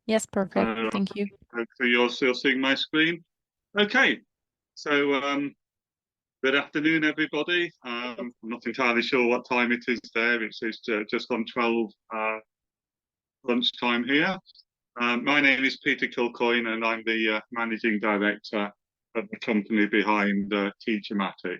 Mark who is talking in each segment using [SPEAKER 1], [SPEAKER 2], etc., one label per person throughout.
[SPEAKER 1] Yes, perfect.
[SPEAKER 2] Uh,
[SPEAKER 1] Thank you.
[SPEAKER 2] Hopefully you're still seeing my screen. Okay, so good afternoon, everybody. I'm not entirely sure what time it is there. It's just on 12 lunchtime here. My name is Peter Kilcoyne, and I'm the managing director of the company behind TeacherMatic.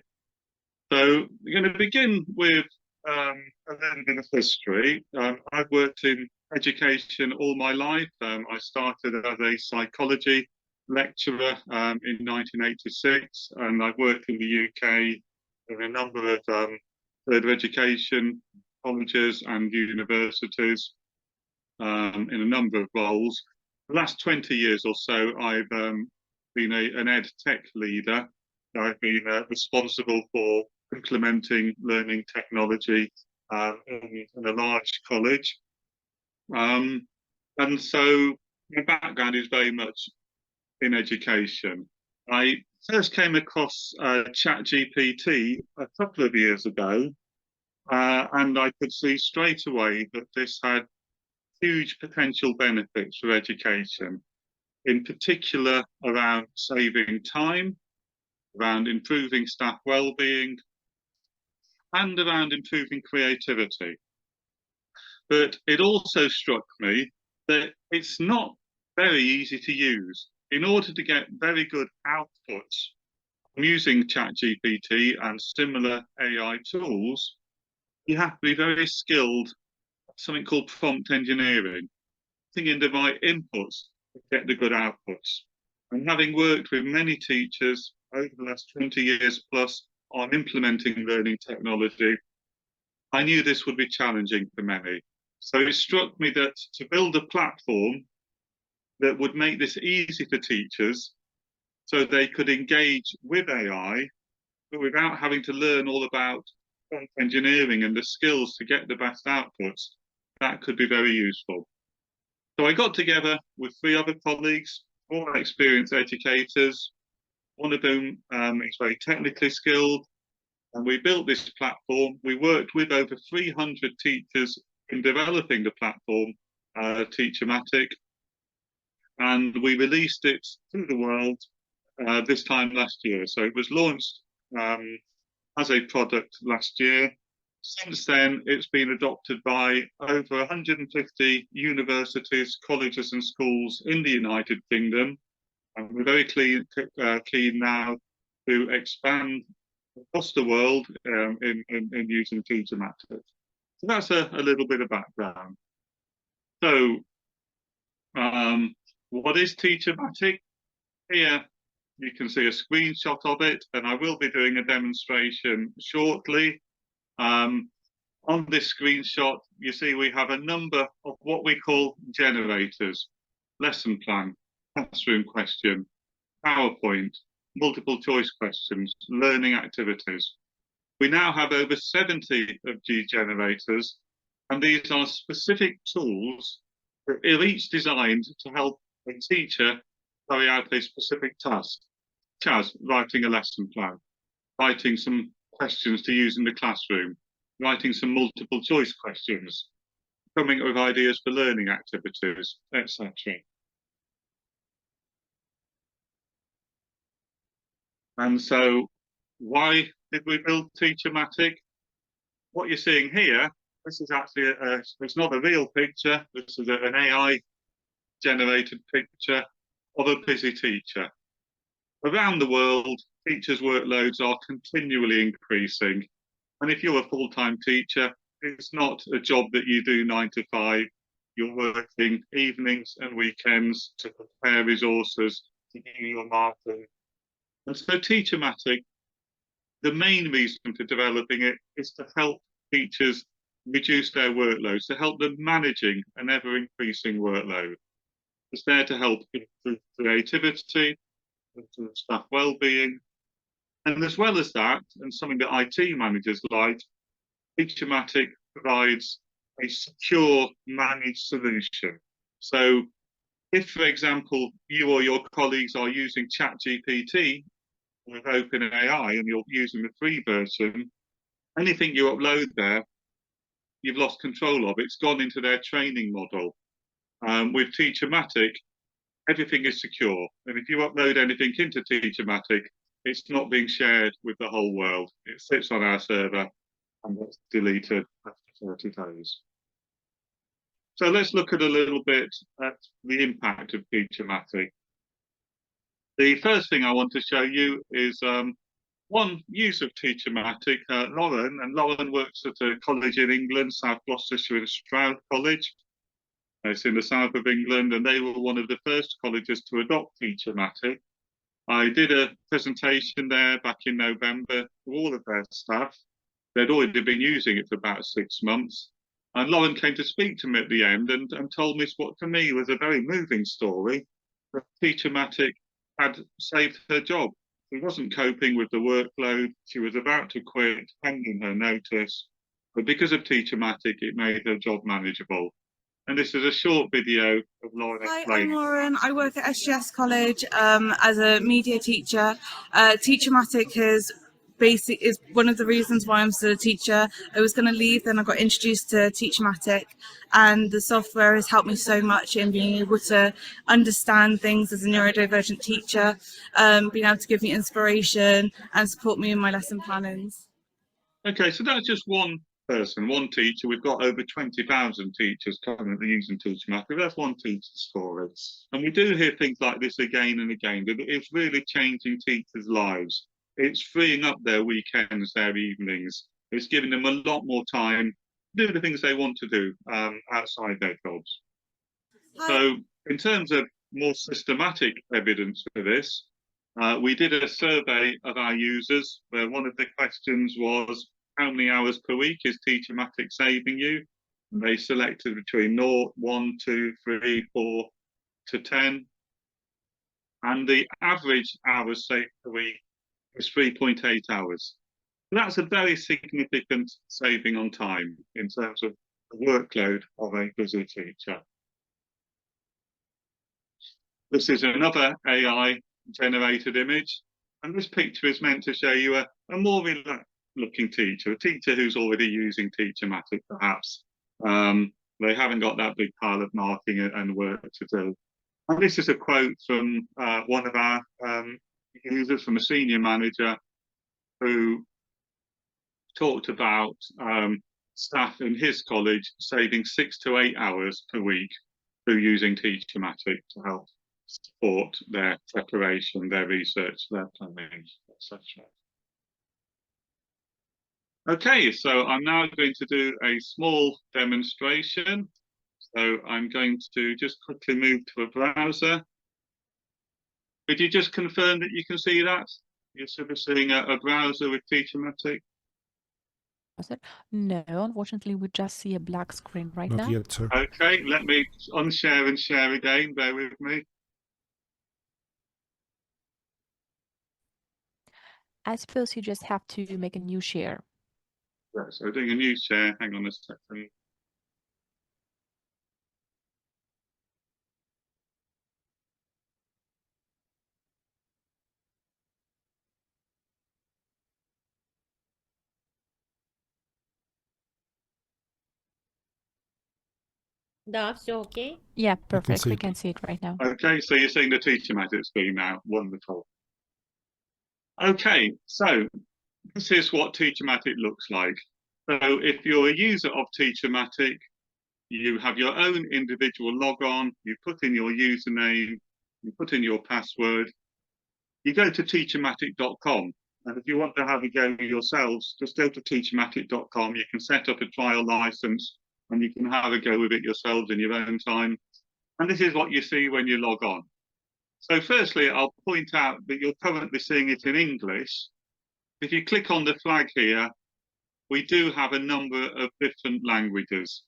[SPEAKER 2] So we're going to begin with a little bit of history. I've worked in education all my life. I started as a psychology lecturer in 1986, and I've worked in the UK in a number of further education colleges and universities in a number of roles. The last 20 years or so, I've been an ed tech leader. I've been responsible for implementing learning technology in a large college. Um, and so my background is very much in education. I first came across ChatGPT a couple of years ago, and I could see straight away that this had huge potential benefits for education, in particular around saving time, around improving staff well-being, and around improving creativity. But it also struck me that it's not very easy to use. In order to get very good outputs from using ChatGPT and similar AI tools, you have to be very skilled at something called prompt engineering, putting in the right inputs to get the good outputs. And having worked with many teachers over the last 20 years plus on implementing learning technology, I knew this would be challenging for many. So it struck me that to build a platform that would make this easy for teachers so they could engage with AI, but without having to learn all about engineering and the skills to get the best outputs, that could be very useful. So I got together with three other colleagues, all experienced educators. One of whom is very technically skilled, and we built this platform. We worked with over 300 teachers in developing the platform, TeacherMatic, and we released it to the world this time last year. So it was launched as a product last year. Since then, it's been adopted by over 150 universities, colleges, and schools in the United Kingdom. And we're very keen now to expand across the world in using TeacherMatic. So that's a little bit of background. So, what is TeacherMatic? Here you can see a screenshot of it, and I will be doing a demonstration shortly. On this screenshot, you see we have a number of what we call generators: lesson plan, classroom question, PowerPoint, multiple choice questions, learning activities. We now have over 70 of these generators, and these are specific tools that are each designed to help a teacher carry out a specific task, such as writing a lesson plan, writing some questions to use in the classroom, writing some multiple choice questions, coming up with ideas for learning activities, etc. And so, why did we build TeacherMatic? What you're seeing here, this is actually it's not a real picture. This is an AI generated picture of a busy teacher. Around the world, teachers' workloads are continually increasing. And if you're a full-time teacher, it's not a job that you do 9 to 5. You're working evenings and weekends to prepare resources, to do your marking. And so TeacherMatic, the main reason for developing it is to help teachers reduce their workloads, to help them managing an ever-increasing workload. It's there to help improve creativity, improve staff well-being, and as well as that, and something that IT managers like, TeacherMatic provides a secure managed solution. So if, for example, you or your colleagues are using ChatGPT with OpenAI and you're using the free version, anything you upload there, you've lost control of. It's gone into their training model. With TeacherMatic, everything is secure. And if you upload anything into TeacherMatic, it's not being shared with the whole world. It sits on our server and gets deleted after 30 days. So let's look at a little bit at the impact of TeacherMatic. The first thing I want to show you is one use of TeacherMatic. Lauren works at a college in England, South Gloucestershire and Stroud College. It's in the south of England, and they were one of the first colleges to adopt TeacherMatic. I did a presentation there back in November to all of their staff. They'd already been using it for about 6 months. And Lauren came to speak to me at the end and told me what to me was a very moving story. That TeacherMatic had saved her job. She wasn't coping with the workload. She was about to quit, handing her notice. But because of TeacherMatic, it made her job manageable. And this is a short video of Lauren explaining.
[SPEAKER 1] Hi, I'm Lauren. I work at SGS College as a media teacher. TeacherMatic is one of the reasons why I'm still a teacher. I was going to leave, then I got introduced to TeacherMatic, and the software has helped me so much in being able to understand things as a neurodivergent teacher, being able to give me inspiration and support me in my lesson plannings.
[SPEAKER 2] Okay, so that's just one person, one teacher. We've got over 20,000 teachers currently using TeacherMatic. That's one teacher's story. And we do hear things like this again and again. It's really changing teachers' lives. It's freeing up their weekends, their evenings. It's giving them a lot more time to do the things they want to do outside their jobs. So in terms of more systematic evidence for this, we did a survey of our users where one of the questions was, how many hours per week is TeacherMatic saving you? And they selected between 0, 1, 2, 3, 4 to 10. And the average hours saved per week was 3.8 hours. So that's a very significant saving on time in terms of the workload of a busy teacher. This is another AI generated image. And this picture is meant to show you a more relaxed looking teacher, a teacher who's already using TeacherMatic perhaps. They haven't got that big pile of marking and work to do. And this is a quote from one of our users, from a senior manager, who talked about staff in his college saving 6 to 8 hours per week through using TeacherMatic to help support their preparation, their research, their planning, etc. Okay, so I'm now going to do a small demonstration. So I'm going to just quickly move to a browser. Could you just confirm that you can see that? You're sort of seeing a browser with TeacherMatic?
[SPEAKER 3] No, unfortunately, we just see a black screen right now.
[SPEAKER 4] Not yet, sir.
[SPEAKER 2] Okay, let me unshare and share again. Bear with me.
[SPEAKER 3] I suppose you just have to make a new share.
[SPEAKER 2] Yeah, so doing a new share. Hang on a second.
[SPEAKER 5] That's okay.
[SPEAKER 3] Yeah, perfect.
[SPEAKER 4] see
[SPEAKER 3] We
[SPEAKER 4] it.
[SPEAKER 3] can see it right now.
[SPEAKER 2] Okay, so you're seeing the TeacherMatic screen now. Wonderful. Okay, so this is what TeacherMatic looks like. So if you're a user of TeacherMatic, you have your own individual logon, you put in your username, you put in your password, you go to teachermatic.com. And if you want to have a go yourselves, just go to teachermatic.com. You can set up a trial license and you can have a go with it yourselves in your own time. And this is what you see when you log on. So firstly, I'll point out that you're currently seeing it in English. If you click on the flag here, we do have a number of different languages.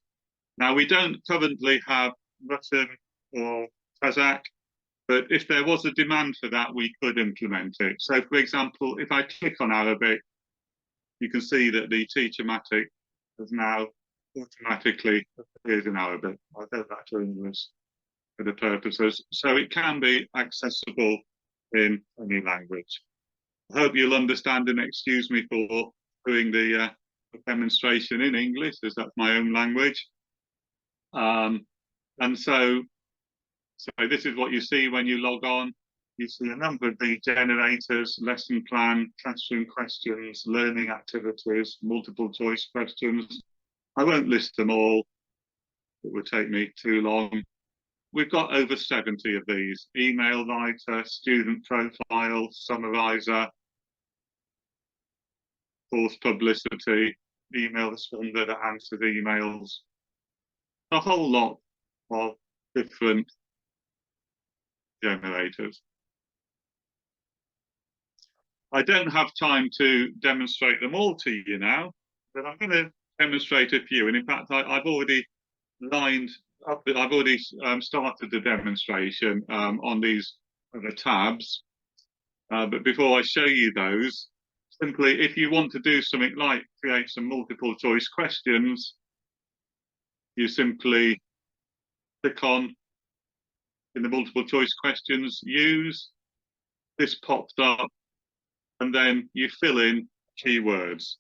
[SPEAKER 2] Now, we don't currently have Russian or Kazakh, but if there was a demand for that, we could implement it. So, for example, if I click on Arabic, you can see that the TeacherMatic has now automatically appeared in Arabic. I'll go back to English for the purposes. So it can be accessible in any language. I hope you'll understand and excuse me for doing the demonstration in English, as that's my own language. And so this is what you see when you log on. You see a number of the generators: lesson plan, classroom questions, learning activities, multiple choice questions. I won't list them all. It would take me too long. We've got over 70 of these: email writer, student profile, summarizer, course publicity, email responder that answers emails. A whole lot of different generators. I don't have time to demonstrate them all to you now, but I'm going to demonstrate a few. And in fact, I've already lined up, I've already started the demonstration on these other tabs. But before I show you those, simply, if you want to do something like create some multiple choice questions, you simply click on in the multiple choice questions, use, this pops up, and then you fill in keywords.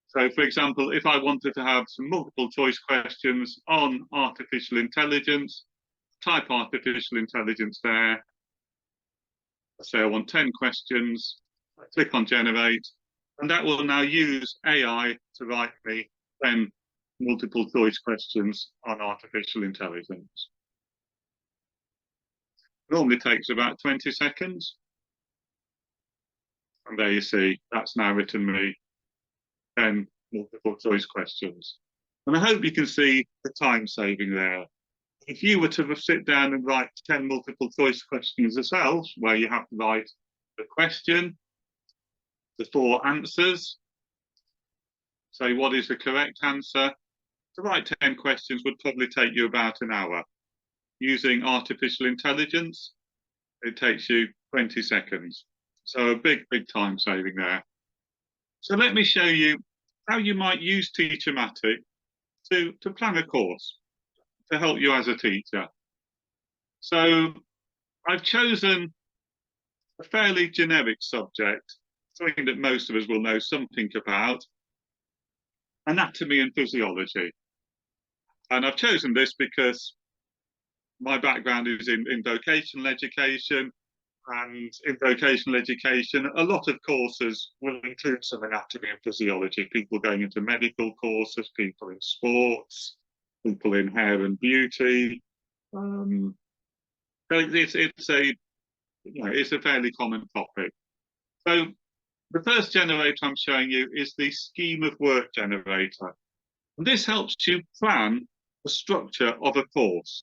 [SPEAKER 2] So, for example, if I wanted to have some multiple choice questions on artificial intelligence, type artificial intelligence there. Say I want 10 questions, I click on generate, and that will now use AI to write me 10 multiple choice questions on artificial intelligence. Normally takes about 20 seconds. And there you see, that's now written me 10 multiple choice questions. And I hope you can see the time saving there. If you were to sit down and write 10 multiple choice questions yourself, where you have to write the question, the 4 answers, say what is the correct answer, to write 10 questions would probably take you about an hour. Using artificial intelligence, it takes you 20 seconds. So a big time saving there. So let me show you how you might use TeacherMatic to plan a course to help you as a teacher. So I've chosen a fairly generic subject, something that most of us will know something about: anatomy and physiology. And I've chosen this because my background is in vocational education, and in vocational education, a lot of courses will include some anatomy and physiology. People going into medical courses, people in sports, people in hair and beauty. So it's a fairly common topic. So the first generator I'm showing you is the scheme of work generator. And this helps you plan the structure of a course.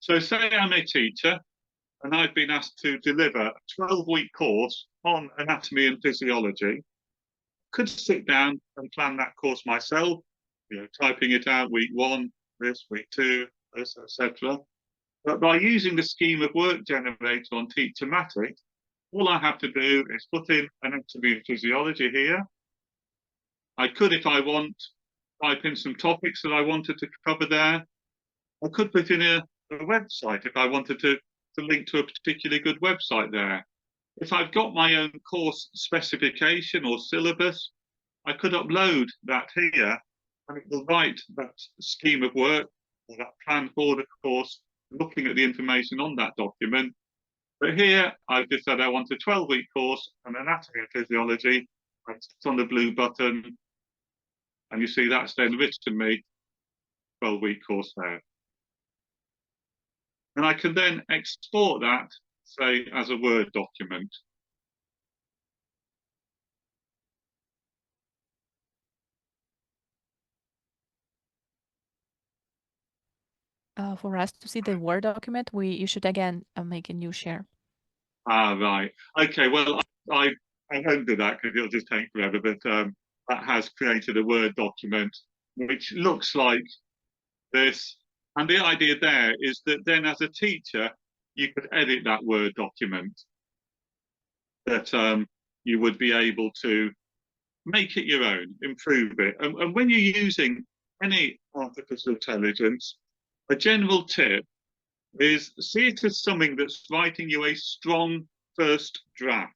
[SPEAKER 2] So say I'm a teacher and I've been asked to deliver a 12-week course on anatomy and physiology. Could sit down and plan that course myself, typing it out week 1, this, week 2, this, etc. But by using the scheme of work generator on TeacherMatic, all I have to do is put in anatomy and physiology here. I could, if I want, type in some topics that I wanted to cover there. I could put in a website if I wanted to link to a particularly good website there. If I've got my own course specification or syllabus, I could upload that here, and it will write that scheme of work or that plan for the course, looking at the information on that document. But here I've just said I want a 12-week course on anatomy and physiology. I click on the blue button, and you see that's then written me 12-week course there. And I can then export that, say, as a Word document.
[SPEAKER 3] For us to see the Word document, you should again make a new share.
[SPEAKER 2] Ah, right. Okay, well, I won't do that because it'll just take forever, but that has created a Word document which looks like this. And the idea there is that then as a teacher, you could edit that Word document, that you would be able to make it your own, improve it. And when you're using any artificial intelligence, a general tip is see it as something that's writing you a strong first draft.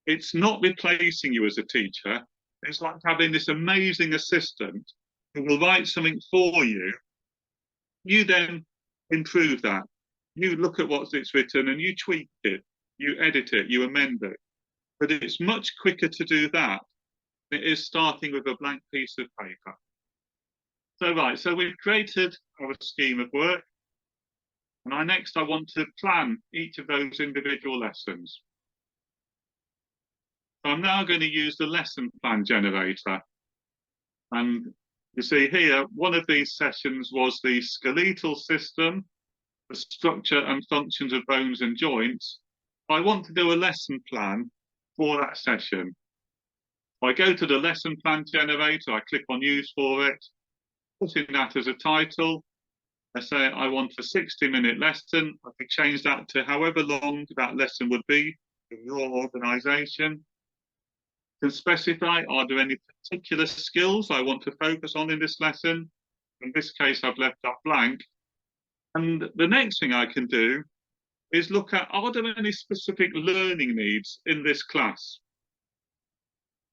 [SPEAKER 2] it's not replacing you as a teacher. It's like having this amazing assistant who will write something for you. You then improve that. You look at what it's written and you tweak it, you edit it, you amend it. But it's much quicker to do that than it is starting with a blank piece of paper. So right, so we've created our scheme of work. And I want to plan each of those individual lessons. So I'm now going to use the lesson plan generator. And you see here, one of these sessions was the skeletal system, the structure and functions of bones and joints. I want to do a lesson plan for that session. I go to the lesson plan generator, I click on use for it, put in that as a title. I say I want a 60-minute lesson. I can change that to however long that lesson would be in your organisation. Can specify, are there any particular skills I want to focus on in this lesson? In this case, I've left that blank. And the next thing I can do is look at, are there any specific learning needs in this class?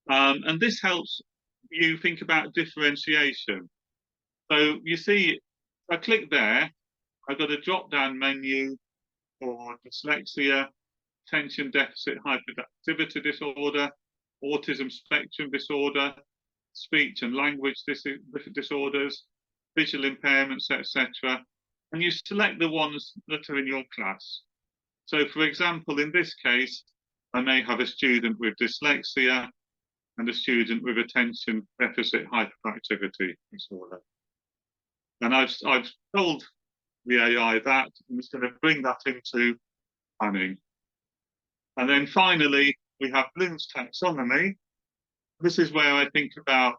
[SPEAKER 2] And this helps you think about differentiation. So you see, if I click there, I've got a drop-down menu for dyslexia, attention deficit hyperactivity disorder, autism spectrum disorder, speech and language disorders, visual impairments, etc. And you select the ones that are in your class. So, for example, in this case, I may have a student with dyslexia and a student with attention deficit hyperactivity disorder. And I've told the AI that, and it's going to bring that into planning. And then finally, we have Bloom's taxonomy. This is where I think about,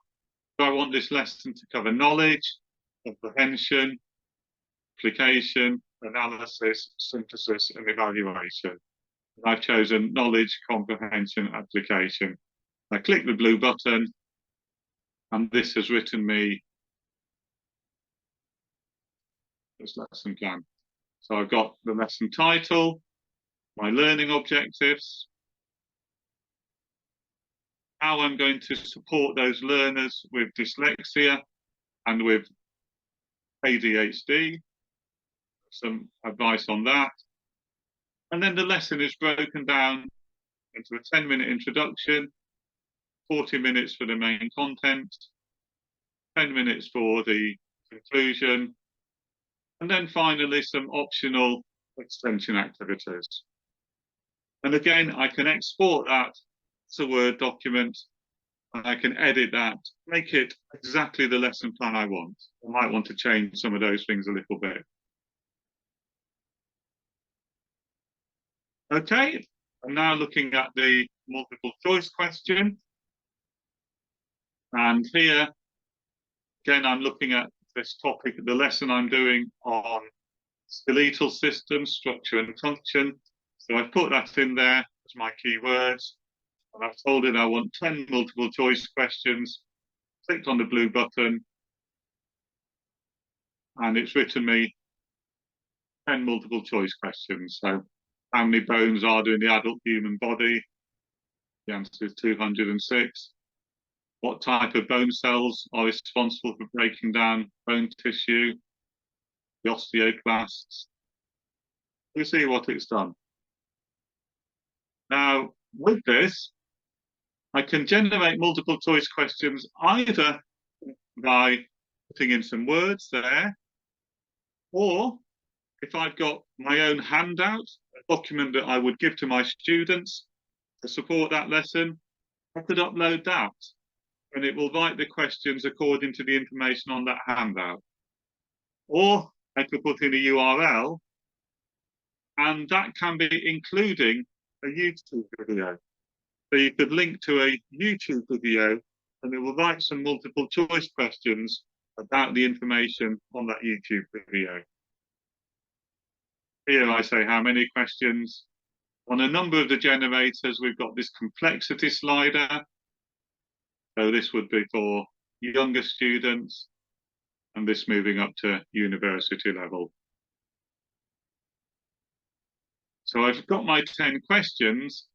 [SPEAKER 2] do I want this lesson to cover knowledge, comprehension, application, analysis, synthesis, and evaluation. And I've chosen knowledge, comprehension, application. I click the blue button, and this has written me this lesson plan. So I've got the lesson title, my learning objectives, how I'm going to support those learners with dyslexia and with ADHD, some advice on that. And then the lesson is broken down into a 10-minute introduction, 40 minutes for the main content, 10 minutes for the conclusion, and then finally some optional extension activities. And again, I can export that to a Word document, and I can edit that, make it exactly the lesson plan I want. I might want to change some of those things a little bit. Okay, I'm now looking at the multiple choice question. And here, again, I'm looking at this topic, the lesson I'm doing on skeletal system, structure and function. So I've put that in there as my keywords. And I've told it I want 10 multiple choice questions, clicked on the blue button, and it's written me 10 multiple choice questions. So how many bones are there in the adult human body? The answer is 206. What type of bone cells are responsible for breaking down bone tissue? The osteoclasts. You see what it's done. Now, with this, I can generate multiple choice questions either by putting in some words there, or if I've got my own handout, a document that I would give to my students to support that lesson, I could upload that, and it will write the questions according to the information on that handout. Or I could put in a URL, and that can be including a YouTube video. So you could link to a YouTube video, and it will write some multiple choice questions about the information on that YouTube video. Here I say how many questions. On a number of the generators, we've got this complexity slider. So this would be for younger students, and this moving up to university level. So I've got my 10 questions,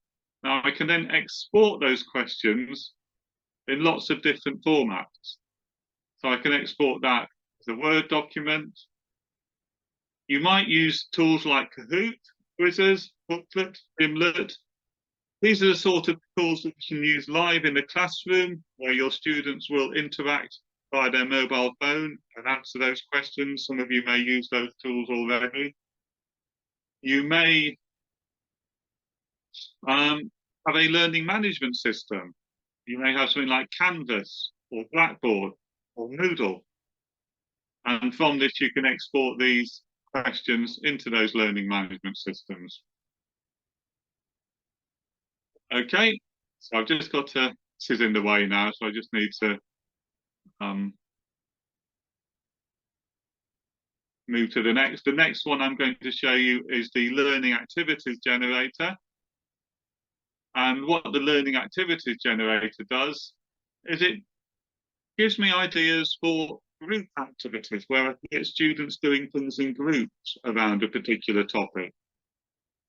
[SPEAKER 2] Now I can then export those questions in lots of different formats. So I can export that as a Word document. You might use tools like Kahoot, Quizzes, Booklet, Gimlet. These are the sort of tools that you can use live in the classroom, where your students will interact via their mobile phone and answer those questions. Some of you may use those tools already. You may have a learning management system. You may have something like Canvas or Blackboard or Moodle. And from this, you can export these questions into those learning management systems. Okay, so I've just got to, this is in the way now, so I just need to move to the next. The next one I'm going to show you is the Learning Activities Generator. And what the Learning Activities Generator does is it gives me ideas for group activities, where I can get students doing things in groups around a particular topic.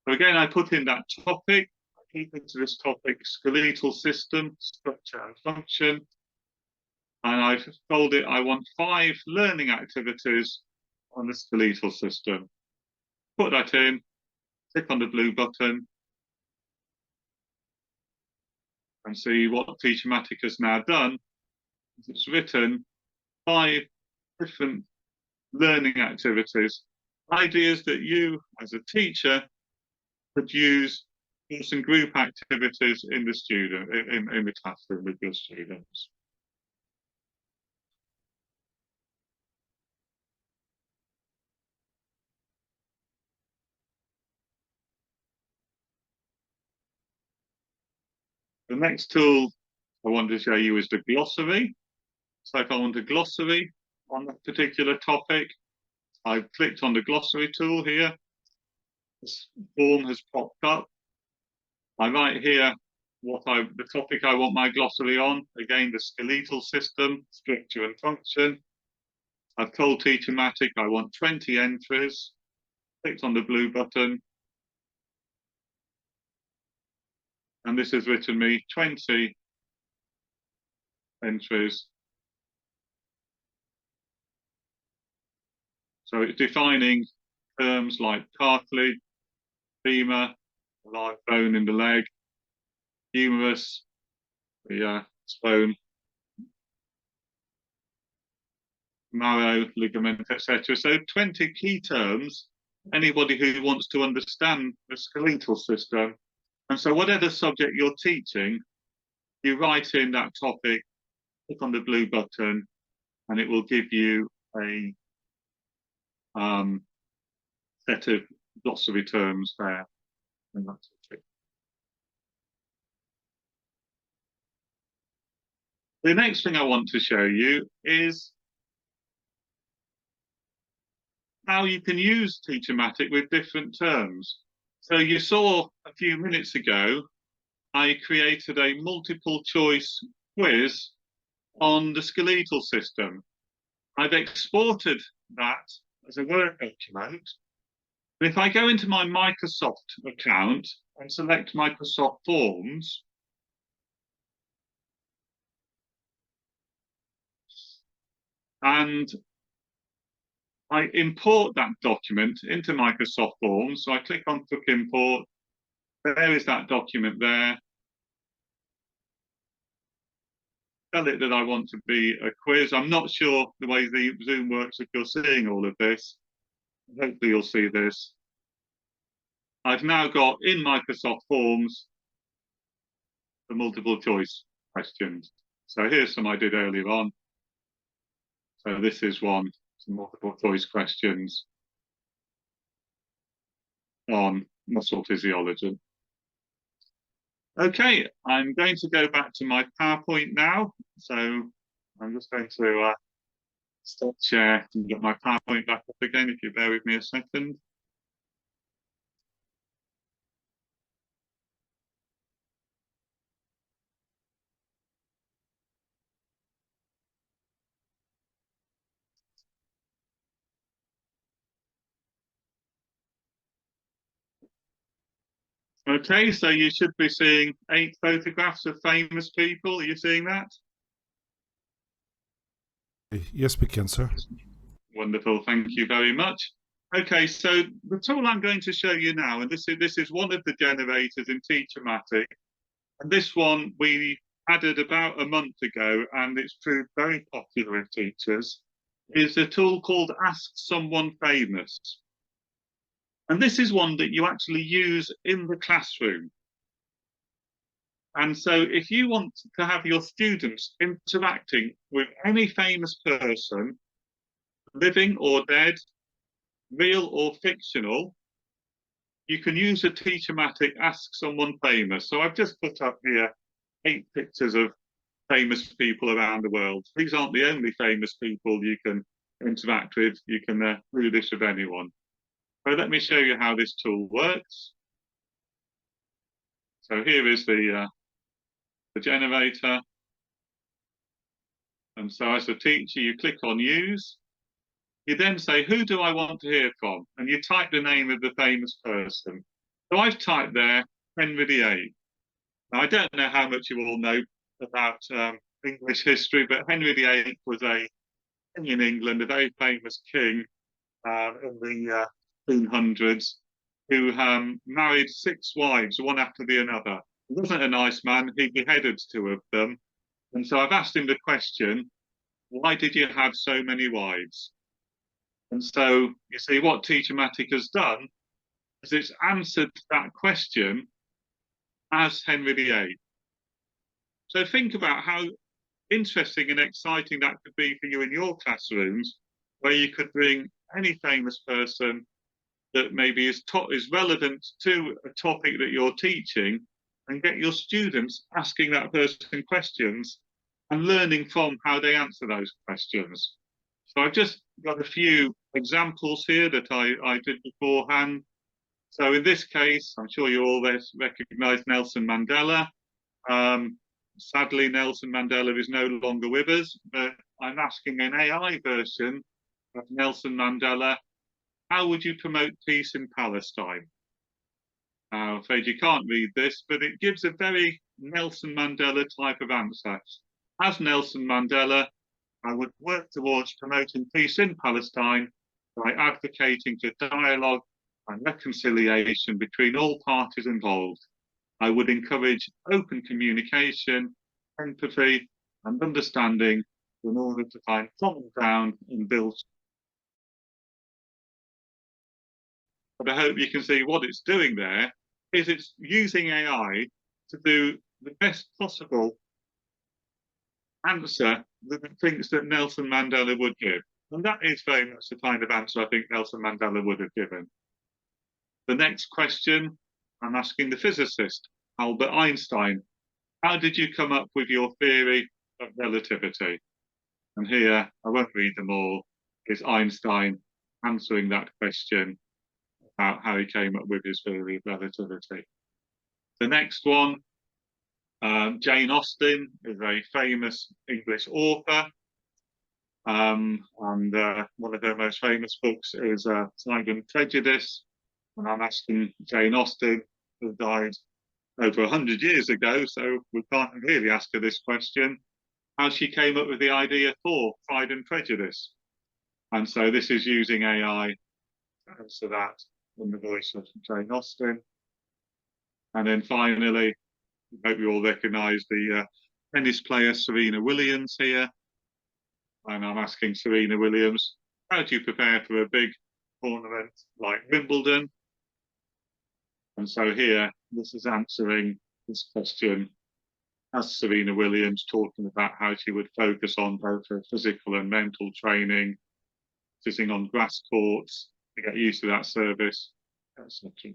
[SPEAKER 2] So again, I put in that topic, I keep into this topic skeletal system, structure and function. And I've told it I want 5 learning activities on the skeletal system. Put that in, click on the blue button, and see what TeacherMatic has now done. It's written 5 different learning activities, ideas that you as a teacher could use for some group activities in the in the classroom with your students. The next tool I want to show you is the glossary. So if I want a glossary on that particular topic, I've clicked on the glossary tool here. This form has popped up. I write here the topic I want my glossary on. Again, the skeletal system, structure and function. I've told TeacherMatic I want 20 entries. Clicked on the blue button. And this has written me 20 entries. So it's defining terms like cartilage, femur, live bone in the leg, humerus, the bone, marrow, ligament, etc. So 20 key terms, anybody who wants to understand the skeletal system. And so whatever subject you're teaching, you write in that topic, click on the blue button, and it will give you a set of glossary terms there. And that's it. The next thing I want to show you is how you can use TeacherMatic with different terms. So you saw a few minutes ago, I created a multiple choice quiz on the skeletal system. I've exported that as a Word document. And if I go into my Microsoft account and select Microsoft Forms, and I import that document into Microsoft Forms, so I click on Quick Import. There is that document there. Tell it that I want to be a quiz. I'm not sure the way the Zoom works if you're seeing all of this. Hopefully you'll see this. I've now got in Microsoft Forms the multiple choice questions. So here's some I did earlier on. So this is one, some multiple choice questions on muscle physiology. Okay, I'm going to go back to my PowerPoint now. So I'm just going to stop share and get my PowerPoint back up again, if you bear with me a second. Okay, so you should be seeing 8 photographs of famous people. Are you seeing that?
[SPEAKER 4] Yes, we can, sir.
[SPEAKER 2] Wonderful, thank you very much. Okay, so the tool I'm going to show you now, and this is one of the generators in TeacherMatic, and this one we added about a month ago, and it's proved very popular with teachers, is a tool called Ask Someone Famous. And this is one that you actually use in the classroom. And so if you want to have your students interacting with any famous person, living or dead, real or fictional, you can use a TeacherMatic Ask Someone Famous. So I've just put up here 8 pictures of famous people around the world. These aren't the only famous people you can interact with. You can do this with anyone. So let me show you how this tool works. So here is the generator. And so as a teacher, you click on Use. You then say, who do I want to hear from? And you type the name of the famous person. So I've typed there Henry VIII. Now, I don't know how much you all know about English history, but Henry VIII was a king in England, a very famous king in the 1800s, who married 6 wives, one after the other. He wasn't a nice man. He beheaded 2 of them. And so I've asked him the question, why did you have so many wives? And so you see what TeacherMatic has done is it's answered that question as Henry VIII. So think about how interesting and exciting that could be for you in your classrooms, where you could bring any famous person that maybe is relevant to a topic that you're teaching and get your students asking that person questions and learning from how they answer those questions. So I've just got a few examples here that I did beforehand. So in this case, I'm sure you all recognise Nelson Mandela. Sadly, Nelson Mandela is no longer with us, but I'm asking an AI version of Nelson Mandela, how would you promote peace in Palestine? I'm afraid you can't read this, but it gives a very Nelson Mandela type of answer. As Nelson Mandela, I would work towards promoting peace in Palestine by advocating for dialogue and reconciliation between all parties involved. I would encourage open communication, empathy, and understanding in order to find common ground and build. But I hope you can see what it's doing there is it's using AI to do the best possible answer the things that Nelson Mandela would give. And that is very much the kind of answer I think Nelson Mandela would have given. The next question, I'm asking the physicist, Albert Einstein, how did you come up with your theory of relativity? And here, I won't read them all, is Einstein answering that question about how he came up with his theory of relativity. The next one, Jane Austen is a famous English author. And one of her most famous books is Pride and Prejudice. And I'm asking Jane Austen, who died over 100 years ago, so we can't really ask her this question, how she came up with the idea for Pride and Prejudice. And so this is using AI to answer that in the voice of Jane Austen. And then finally, I hope you all recognise the tennis player Serena Williams here. And I'm asking Serena Williams, how do you prepare for a big tournament like Wimbledon? And so here, this is answering this question as Serena Williams, talking about how she would focus on both her physical and mental training, sitting on grass courts to get used to that service, etc.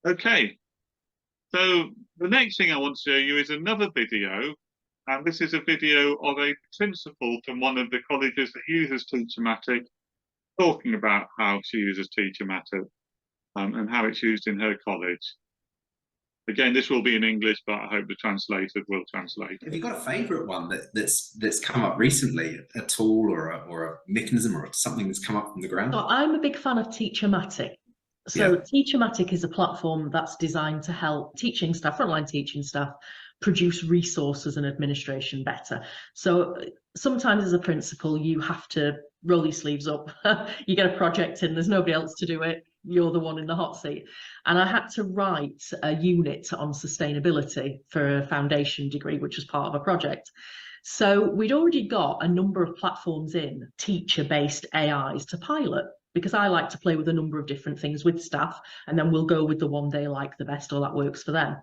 [SPEAKER 2] Okay, so the next thing I want to show you is another video, and this is a video of a principal from one of the colleges that uses TeacherMatic, talking about how she uses TeacherMatic and how it's used in her college. Again, this will be in English, but I hope the translator will translate.
[SPEAKER 6] Have you got a favourite one that's come up recently, a tool or a mechanism or something that's come up from the ground?
[SPEAKER 7] So I'm a big fan of TeacherMatic. So
[SPEAKER 6] Yeah.
[SPEAKER 7] TeacherMatic is a platform that's designed to help teaching staff, frontline teaching staff, produce resources and administration better. So sometimes as a principal, you have to roll your sleeves up. You get a project in, there's nobody else to do it. You're the one in the hot seat. And I had to write a unit on sustainability for a foundation degree, which was part of a project. So we'd already got a number of platforms in, teacher-based AIs to pilot, because I like to play with a number of different things with staff, and then we'll go with the one they like the best or that works for them.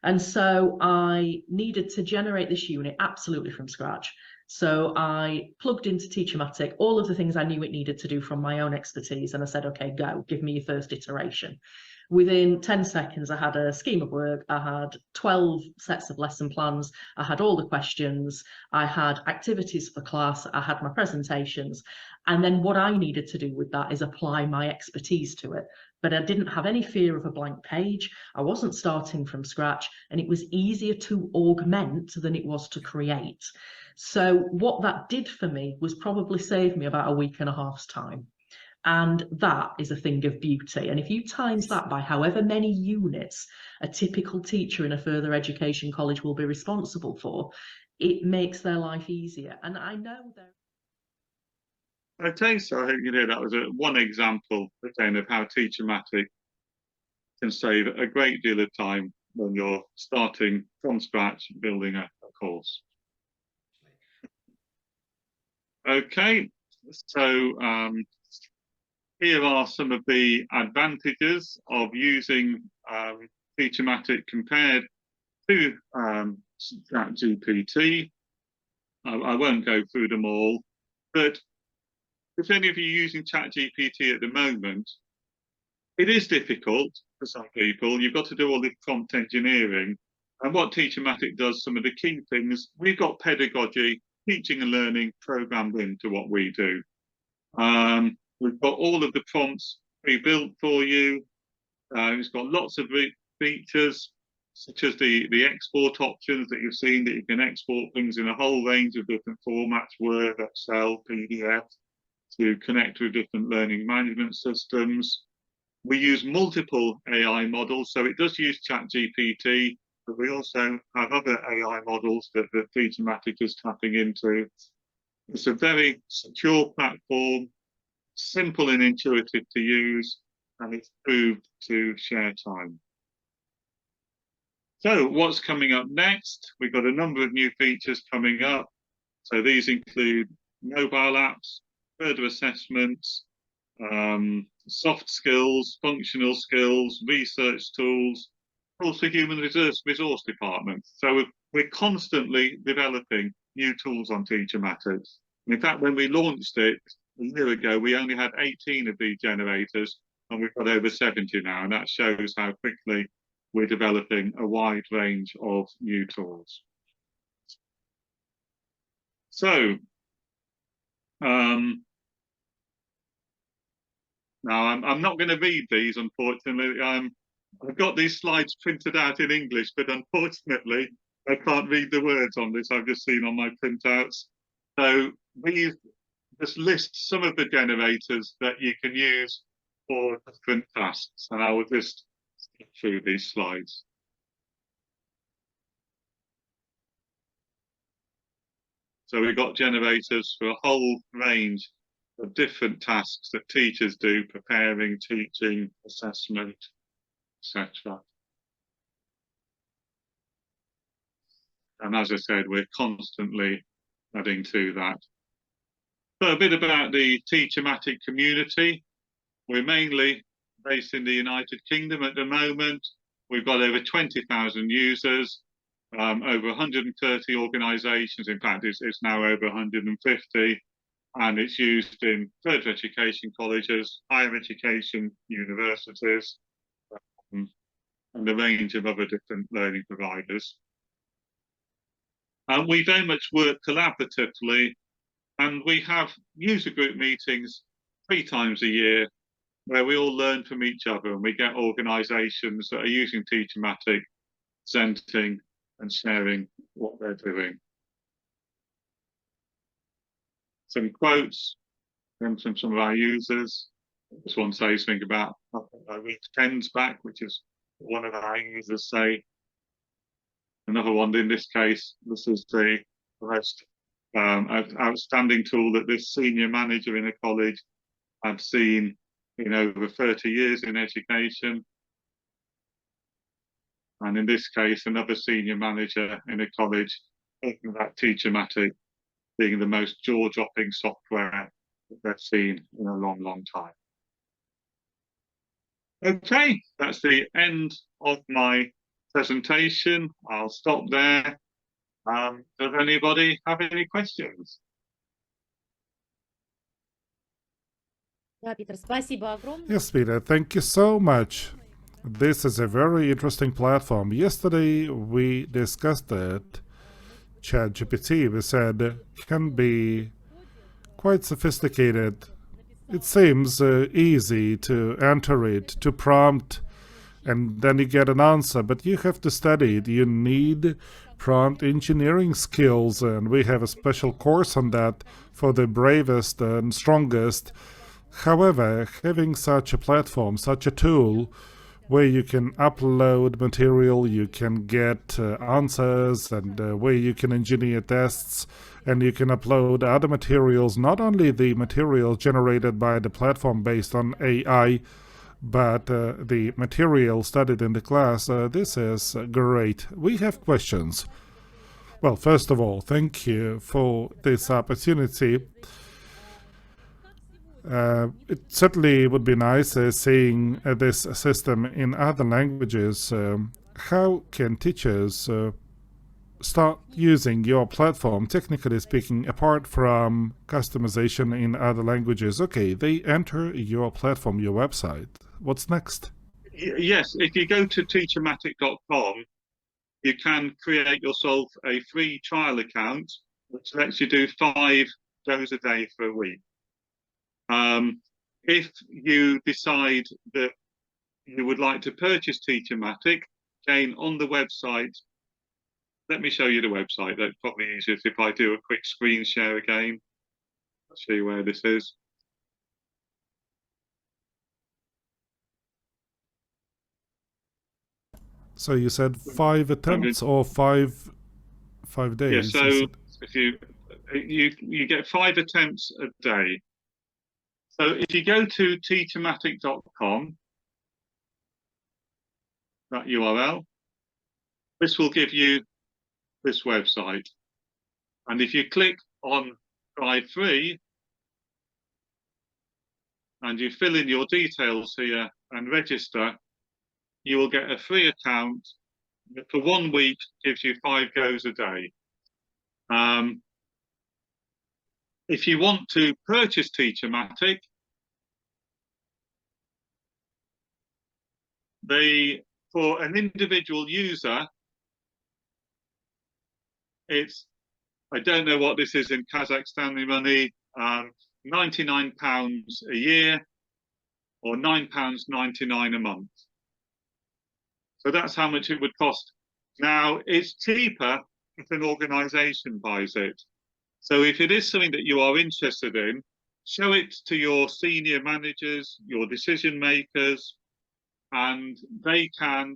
[SPEAKER 7] And so I needed to generate this unit absolutely from scratch. So I plugged into TeacherMatic all of the things I knew it needed to do from my own expertise, and I said, okay, go, give me your first iteration. Within 10 seconds, I had a scheme of work, I had 12 sets of lesson plans, I had all the questions, I had activities for class, I had my presentations, and then what I needed to do with that is apply my expertise to it. But I didn't have any fear of a blank page, I wasn't starting from scratch, and it was easier to augment than it was to create. So what that did for me was probably save me about a week and a half's time. And that is a thing of beauty. And if you times that by however many units a typical teacher in a further education college will be responsible for, it makes their life easier. And I know there.
[SPEAKER 2] Okay, so I hope you know that was one example again of how TeacherMatic can save a great deal of time when you're starting from scratch building a course. Okay, so here are some of the advantages of using TeacherMatic compared to ChatGPT. I won't go through them all, but if any of you are using ChatGPT at the moment, it is difficult for some people. You've got to do all this prompt engineering. And what TeacherMatic does, some of the key things, we've got pedagogy, teaching and learning programmed into what we do. We've got all of the prompts pre-built for you. It's got lots of features, such as the export options that you've seen, that you can export things in a whole range of different formats, Word, Excel, PDF, to connect with different learning management systems. We use multiple AI models, so it does use ChatGPT, but we also have other AI models that the TeacherMatic is tapping into. It's a very secure platform, simple and intuitive to use, and it's proved to share time. So what's coming up next? We've got a number of new features coming up. So these include mobile apps, further assessments, soft skills, functional skills, research tools, also human resource departments. So we're constantly developing new tools on TeacherMatic. And in fact, when we launched it a year ago, we only had 18 of these generators, and we've got over 70 now, and that shows how quickly we're developing a wide range of new tools. So, now I'm not going to read these, unfortunately. I've got these slides printed out in English, but unfortunately, I can't read the words on this. I've just seen on my printouts. So these just list some of the generators that you can use for different tasks, and I will just skip through these slides. So we've got generators for a whole range of different tasks that teachers do, preparing, teaching, assessment, etc. And as I said, we're constantly adding to that. So a bit about the TeacherMatic community. We're mainly based in the United Kingdom at the moment. We've got over 20,000 users, over 130 organisations. In fact, it's now over 150. And it's used in further education colleges, higher education universities, and a range of other different learning providers. And we very much work collaboratively, and we have user group meetings 3 times a year where we all learn from each other, and we get organisations that are using TeacherMatic presenting and sharing what they're doing. Some quotes from some of our users. This one says something about weekends back, which is one of our users say. Another one, in this case, this is the most outstanding tool that this senior manager in a college had seen in over 30 years in education. And in this case, another senior manager in a college talking about TeacherMatic being the most jaw-dropping software that they've seen in a long, long time. Okay, that's the end of my presentation. I'll stop there. Does anybody have any questions?
[SPEAKER 5] Да, Питер, спасибо огромное.
[SPEAKER 4] Yes, Peter, thank you so much. This is a very interesting platform. Yesterday we discussed it. ChatGPT, we said, can be quite sophisticated. It seems easy to enter it, to prompt, and then you get an answer, but you have to study it. You need prompt engineering skills, and we have a special course on that for the bravest and strongest. However, having such a platform, such a tool, where you can upload material, you can get answers, and where you can engineer tests, and you can upload other materials, not only the material generated by the platform based on AI, but the material studied in the class. This is great. We have questions. Well, first of all, thank you for this opportunity. It certainly would be nice seeing this system in other languages. How can teachers start using your platform, technically speaking, apart from customization in other languages? Okay, they enter your platform, your website. What's next?
[SPEAKER 2] Yes, if you go to teachermatic.com, you can create yourself a free trial account, which lets you do 5 goes a day for a week. If you decide that you would like to purchase TeacherMatic, again, on the website, let me show you the website. That's probably easiest if I do a quick screen share again. I'll show you where this is.
[SPEAKER 4] So you said 5 attempts or five days?
[SPEAKER 2] Yeah, so if you get 5 attempts a day. So if you go to teachermatic.com, that URL, this will give you this website. And if you click on try free and you fill in your details here and register, you will get a free account that for 1 week gives you 5 goes a day. If you want to purchase TeacherMatic, for an individual user, it's, I don't know what this is in Kazakhstani money, £99 a year or £9.99 a month. So that's how much it would cost. Now, it's cheaper if an organisation buys it. So if it is something that you are interested in, show it to your senior managers, your decision makers, and they can,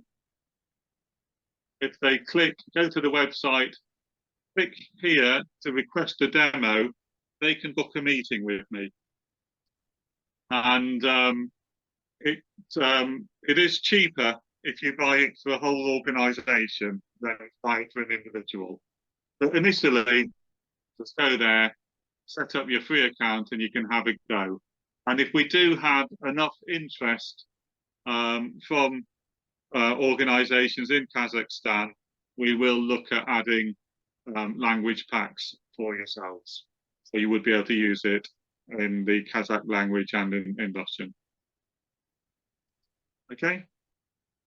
[SPEAKER 2] if they go to the website, click here to request a demo, they can book a meeting with me. And it is cheaper if you buy it for a whole organisation than buy it for an individual. But initially, just go there, set up your free account, and you can have a go. And if we do have enough interest from organisations in Kazakhstan, we will look at adding language packs for yourselves. So you would be able to use it in the Kazakh language and in Russian. Okay?